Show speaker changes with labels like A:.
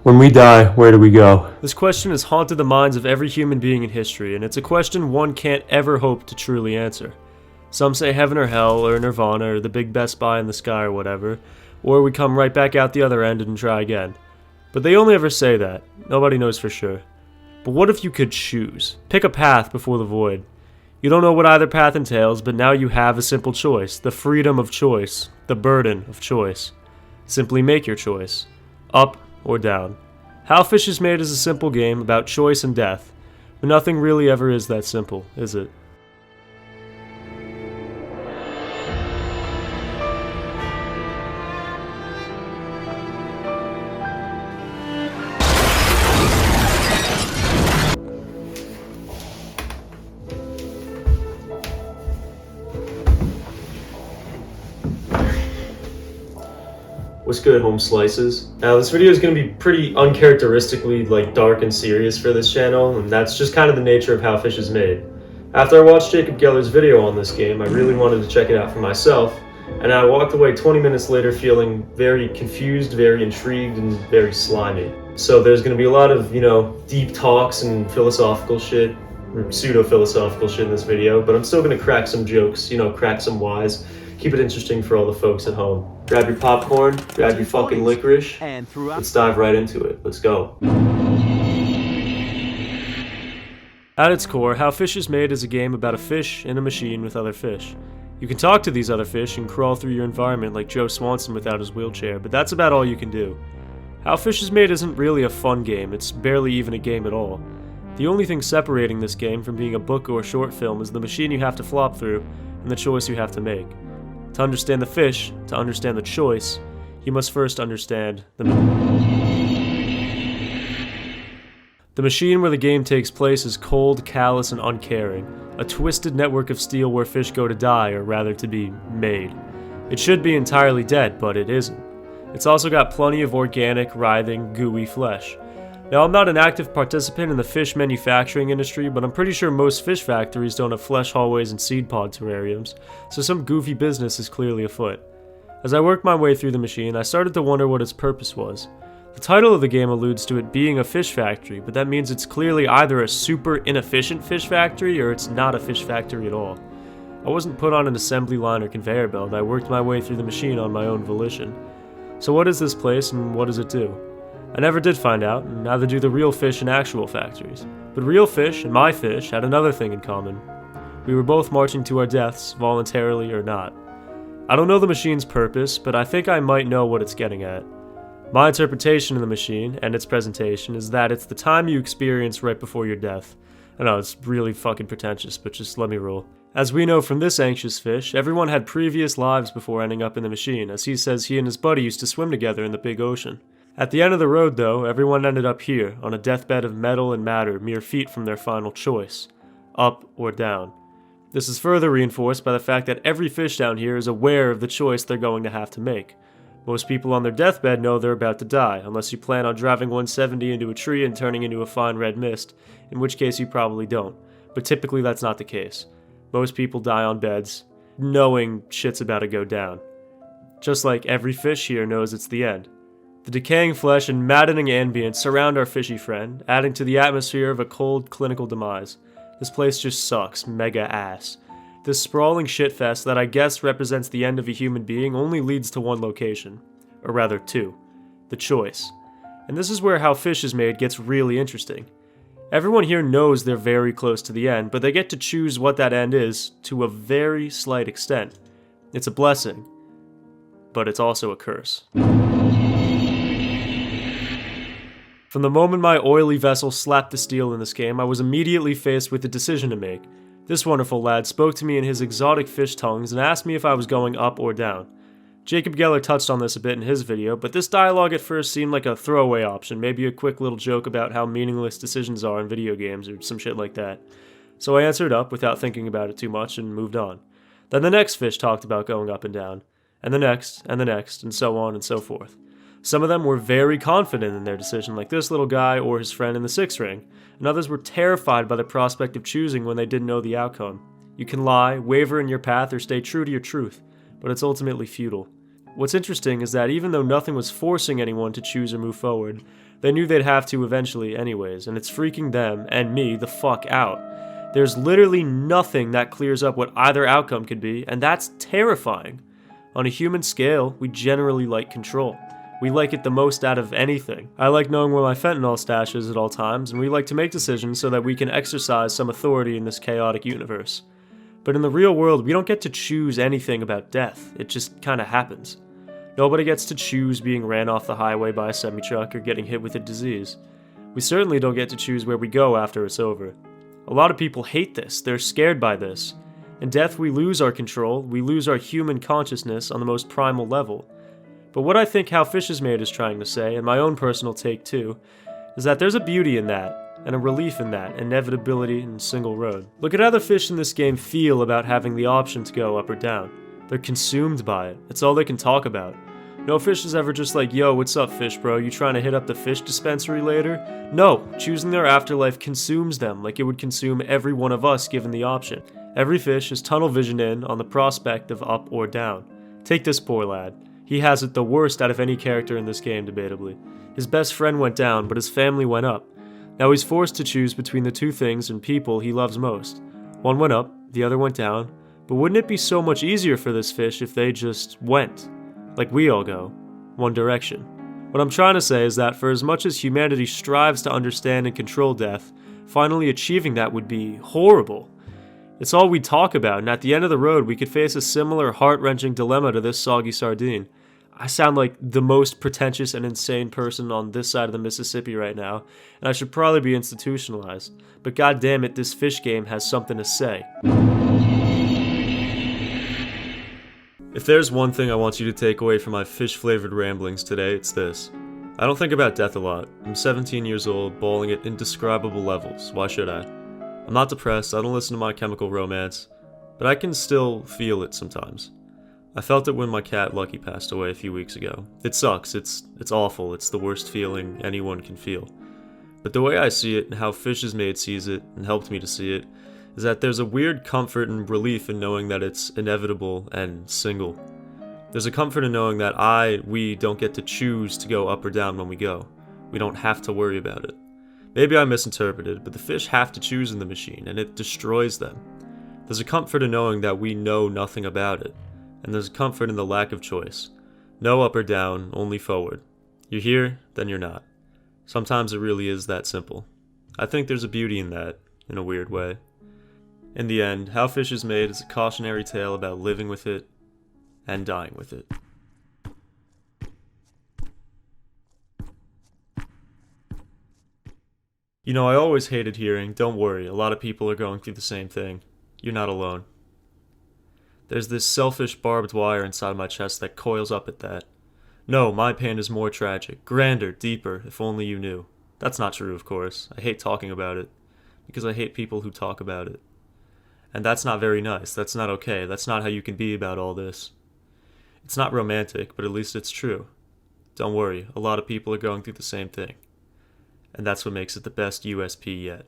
A: When we die, where do we go?
B: This question has haunted the minds of every human being in history, and it's a question one can't ever hope to truly answer. Some say heaven or hell, or nirvana, or the big Best Buy in the sky, or whatever, or we come right back out the other end and try again. But they only ever say that. Nobody knows for sure. But what if you could choose? Pick a path before the void. You don't know what either path entails, but now you have a simple choice. The freedom of choice. The burden of choice. Simply make your choice. Up or down. How Fish is Made is a simple game about choice and death, but nothing really ever is that simple, is it?
A: What's good, home slices? Now this video is going to be pretty uncharacteristically dark and serious for this channel, and that's just kind of the nature of How Fish is Made. After I watched Jacob Geller's video on this game, I really wanted to check it out for myself, and I walked away 20 minutes later feeling very confused, very intrigued, and very slimy. So there's going to be a lot of, deep talks and philosophical shit, or pseudo-philosophical shit in this video, but I'm still going to crack some jokes, crack some wise. Keep it interesting for all the folks at home. Grab your popcorn, grab your fucking licorice, let's dive right into it. Let's go.
B: At its core, How Fish is Made is a game about a fish in a machine with other fish. You can talk to these other fish and crawl through your environment like Joe Swanson without his wheelchair, but that's about all you can do. How Fish is Made isn't really a fun game, it's barely even a game at all. The only thing separating this game from being a book or short film is the machine you have to flop through and the choice you have to make. To understand the fish, to understand the choice, you must first understand the machine where the game takes place is cold, callous, and uncaring. A twisted network of steel where fish go to die, or rather to be made. It should be entirely dead, but it isn't. It's also got plenty of organic, writhing, gooey flesh. Now, I'm not an active participant in the fish manufacturing industry, but I'm pretty sure most fish factories don't have flesh hallways and seed pod terrariums, so some goofy business is clearly afoot. As I worked my way through the machine, I started to wonder what its purpose was. The title of the game alludes to it being a fish factory, but that means it's clearly either a super inefficient fish factory or it's not a fish factory at all. I wasn't put on an assembly line or conveyor belt, I worked my way through the machine on my own volition. So what is this place and what does it do? I never did find out, and neither do the real fish in actual factories. But real fish and my fish had another thing in common. We were both marching to our deaths, voluntarily or not. I don't know the machine's purpose, but I think I might know what it's getting at. My interpretation of the machine, and its presentation, is that it's the time you experience right before your death. I know, it's really fucking pretentious, but just let me roll. As we know from this anxious fish, everyone had previous lives before ending up in the machine, as he says he and his buddy used to swim together in the big ocean. At the end of the road, though, everyone ended up here, on a deathbed of metal and matter mere feet from their final choice, up or down. This is further reinforced by the fact that every fish down here is aware of the choice they're going to have to make. Most people on their deathbed know they're about to die, unless you plan on driving 170 into a tree and turning into a fine red mist, in which case you probably don't, but typically that's not the case. Most people die on beds, knowing shit's about to go down. Just like every fish here knows it's the end. The decaying flesh and maddening ambient surround our fishy friend, adding to the atmosphere of a cold, clinical demise. This place just sucks, mega ass. This sprawling shitfest that I guess represents the end of a human being only leads to one location. Or rather, two. The choice. And this is where How Fish is Made gets really interesting. Everyone here knows they're very close to the end, but they get to choose what that end is to a very slight extent. It's a blessing, but it's also a curse. From the moment my oily vessel slapped the steel in this game, I was immediately faced with a decision to make. This wonderful lad spoke to me in his exotic fish tongues and asked me if I was going up or down. Jacob Geller touched on this a bit in his video, but this dialogue at first seemed like a throwaway option, maybe a quick little joke about how meaningless decisions are in video games or some shit like that. So I answered up without thinking about it too much and moved on. Then the next fish talked about going up and down, and the next, and so on and so forth. Some of them were very confident in their decision, like this little guy or his friend in the six ring, and others were terrified by the prospect of choosing when they didn't know the outcome. You can lie, waver in your path, or stay true to your truth, but it's ultimately futile. What's interesting is that even though nothing was forcing anyone to choose or move forward, They knew they'd have to eventually anyways, and it's freaking them, and me, the fuck out. There's literally nothing that clears up what either outcome could be, and that's terrifying. On a human scale, we generally like control. We like it the most out of anything. I like knowing where my fentanyl stash is at all times, and we like to make decisions so that we can exercise some authority in this chaotic universe. But in the real world, we don't get to choose anything about death. It just kinda happens. Nobody gets to choose being ran off the highway by a semi-truck or getting hit with a disease. We certainly don't get to choose where we go after it's over. A lot of people hate this, they're scared by this. In death, we lose our control, we lose our human consciousness on the most primal level. But what I think How Fish is Made is trying to say, and my own personal take too, is that there's a beauty in that, and a relief in that inevitability and single road. Look at how the fish in this game feel about having the option to go up or down. They're consumed by it. It's all they can talk about. No fish is ever just like, yo, what's up, fish bro? You trying to hit up the fish dispensary later? No, choosing their afterlife consumes them like it would consume every one of us given the option. Every fish is tunnel visioned in on the prospect of up or down. Take this poor lad. He has it the worst out of any character in this game, debatably. His best friend went down, but his family went up. Now he's forced to choose between the two things and people he loves most. One went up, the other went down, but wouldn't it be so much easier for this fish if they just went? Like we all go. One direction. What I'm trying to say is that for as much as humanity strives to understand and control death, finally achieving that would be horrible. It's all we talk about, and at the end of the road we could face a similar heart-wrenching dilemma to this soggy sardine. I sound like the most pretentious and insane person on this side of the Mississippi right now, and I should probably be institutionalized, but goddammit, this fish game has something to say. If there's one thing I want you to take away from my fish-flavored ramblings today, it's this. I don't think about death a lot. I'm 17 years old, bawling at indescribable levels. Why should I? I'm not depressed, I don't listen to My Chemical Romance, but I can still feel it sometimes. I felt it when my cat Lucky passed away a few weeks ago. It sucks, it's awful, it's the worst feeling anyone can feel. But the way I see it, and how Fish is Made sees it, and helped me to see it, is that there's a weird comfort and relief in knowing that it's inevitable and single. There's a comfort in knowing that we don't get to choose to go up or down when we go. We don't have to worry about it. Maybe I misinterpreted, but the fish have to choose in the machine, and it destroys them. There's a comfort in knowing that we know nothing about it, and there's a comfort in the lack of choice. No up or down, only forward. You're here, then you're not. Sometimes it really is that simple. I think there's a beauty in that, in a weird way. In the end, How Fish is Made is a cautionary tale about living with it and dying with it. You know, I always hated hearing, don't worry, a lot of people are going through the same thing. You're not alone. There's this selfish barbed wire inside my chest that coils up at that. No, my pain is more tragic, grander, deeper, if only you knew. That's not true, of course. I hate talking about it, because I hate people who talk about it. And that's not very nice, that's not okay, that's not how you can be about all this. It's not romantic, but at least it's true. Don't worry, a lot of people are going through the same thing. And that's what makes it the best USP yet.